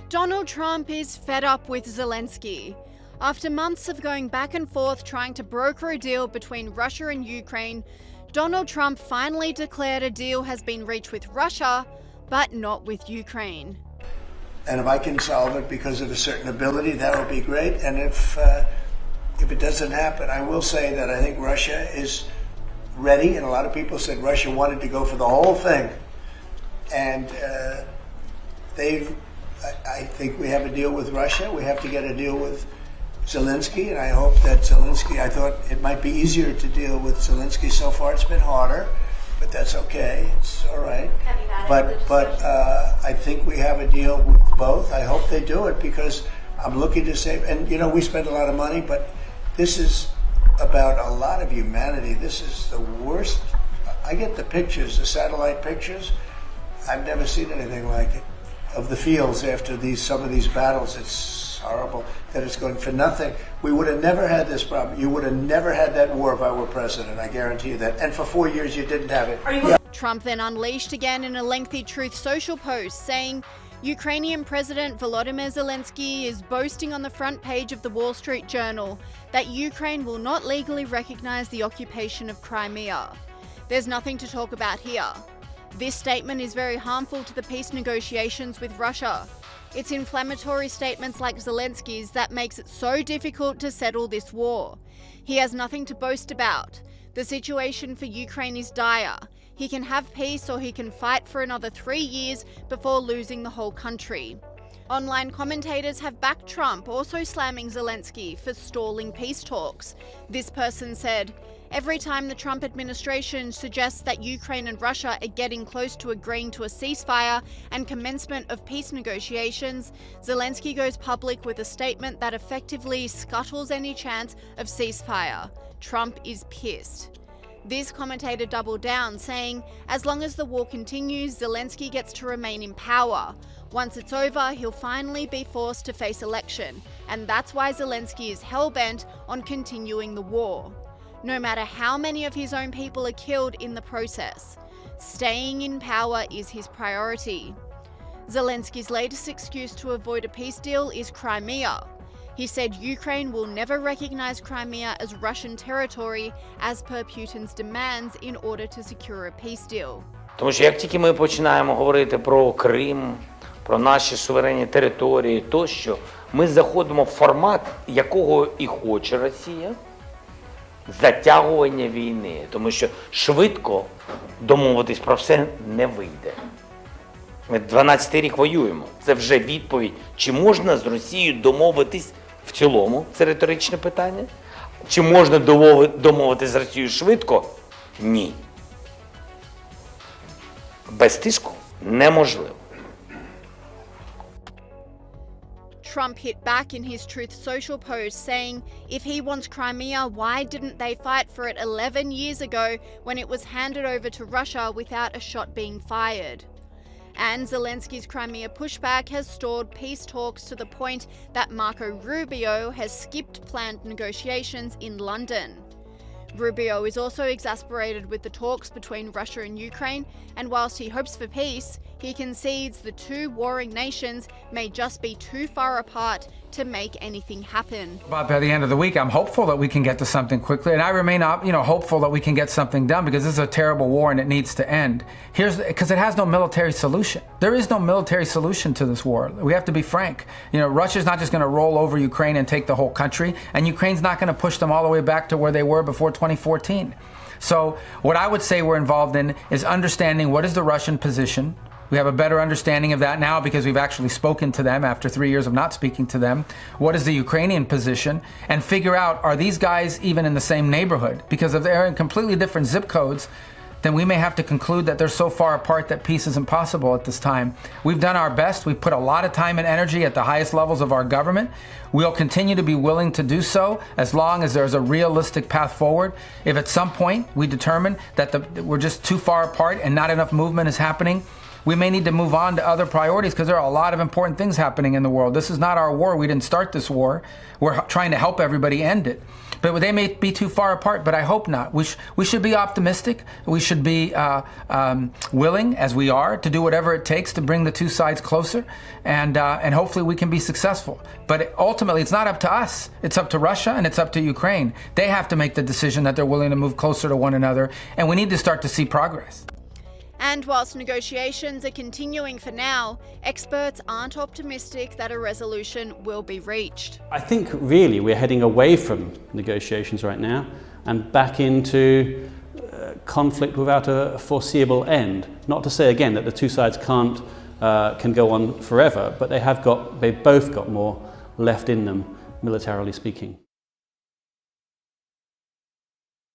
Donald Trump is fed up with Zelensky. After months of going back and forth trying to broker a deal between Russia and Ukraine, Donald Trump finally declared a deal has been reached with Russia, but not with Ukraine. And if I can solve it because of a certain ability, that would be great. And if it doesn't happen, I will say that I think Russia is ready. And a lot of people said Russia wanted to go for the whole thing. And I think we have a deal with Russia. We have to get a deal with Zelensky, and I hope that Zelensky, I thought it might be easier to deal with Zelensky. So far it's been harder, but that's okay. It's all right. But I think we have a deal with both. I hope they do it because I'm looking to save, and you know, we spend a lot of money, but this is about a lot of humanity. This is the worst. I get the pictures, the satellite pictures. I've never seen anything like it. Of the fields after some of these battles, it's horrible that it's going for nothing. We would have never had this problem. You would have never had that war if I were president, I guarantee you that. And for 4 years you didn't have it. Yeah. Trump then unleashed again in a lengthy Truth Social post saying Ukrainian President Volodymyr Zelensky is boasting on the front page of the Wall Street Journal that Ukraine will not legally recognize the occupation of Crimea. There's nothing to talk about here. This statement is very harmful to the peace negotiations with Russia. It's inflammatory statements like Zelensky's that makes it so difficult to settle this war. He has nothing to boast about. The situation for Ukraine is dire. He can have peace or he can fight for another 3 years before losing the whole country. Online commentators have backed Trump, also slamming Zelensky for stalling peace talks. This person said, "Every time the Trump administration suggests that Ukraine and Russia are getting close to agreeing to a ceasefire and commencement of peace negotiations, Zelensky goes public with a statement that effectively scuttles any chance of ceasefire. Trump is pissed." This commentator doubled down, saying, as long as the war continues, Zelensky gets to remain in power. Once it's over, he'll finally be forced to face election, and that's why Zelensky is hell-bent on continuing the war. No matter how many of his own people are killed in the process. Staying in power is his priority. Zelensky's latest excuse to avoid a peace deal is Crimea. He said Ukraine will never recognize Crimea as Russian territory as per Putin's demands in order to secure a peace deal. Тому що як тільки ми починаємо говорити про Крим, про наші суверенні території тощо, ми заходимо в формат, якого і хоче Росія, затягування війни, тому що швидко домовитись про все не вийде. Ми 12-й рік воюємо. Це вже відповідь, чи можна з Росією домовитись в цілому, це риторичне питання. Чи можна домовитись з Росією швидко? Ні. Без тиску неможливо. Trump hit back in his Truth Social post saying, if he wants Crimea, why didn't they fight for it 11 years ago when it was handed over to Russia without a shot being fired? And Zelensky's Crimea pushback has stalled peace talks to the point that Marco Rubio has skipped planned negotiations in London. Rubio is also exasperated with the talks between Russia and Ukraine, and whilst he hopes for peace, he concedes the two warring nations may just be too far apart to make anything happen. But by the end of the week, I'm hopeful that we can get to something quickly, and I remain, hopeful that we can get something done because this is a terrible war and it needs to end. Because it has no military solution. There is no military solution to this war. We have to be frank. Russia's not just going to roll over Ukraine and take the whole country, and Ukraine's not going to push them all the way back to where they were before 2014. So what I would say we're involved in is understanding what is the Russian position. We have a better understanding of that now because we've actually spoken to them after 3 years of not speaking to them. What is the Ukrainian position? And figure out, are these guys even in the same neighborhood? Because if they're in completely different zip codes, then we may have to conclude that they're so far apart that peace is impossible at this time. We've done our best. We've put a lot of time and energy at the highest levels of our government. We'll continue to be willing to do so as long as there's a realistic path forward. If at some point we determine that we're just too far apart and not enough movement is happening, we may need to move on to other priorities because there are a lot of important things happening in the world. This is not our war. We didn't start this war. We're trying to help everybody end it. But they may be too far apart, but I hope not. We should be optimistic. We should be willing, as we are, to do whatever it takes to bring the two sides closer, and hopefully we can be successful. But ultimately, it's not up to us. It's up to Russia and it's up to Ukraine. They have to make the decision that they're willing to move closer to one another, and we need to start to see progress. And whilst negotiations are continuing for now, experts aren't optimistic that a resolution will be reached. I think really we're heading away from negotiations right now and back into conflict without a foreseeable end. Not to say again that the two sides can go on forever, but they've both got more left in them, militarily speaking.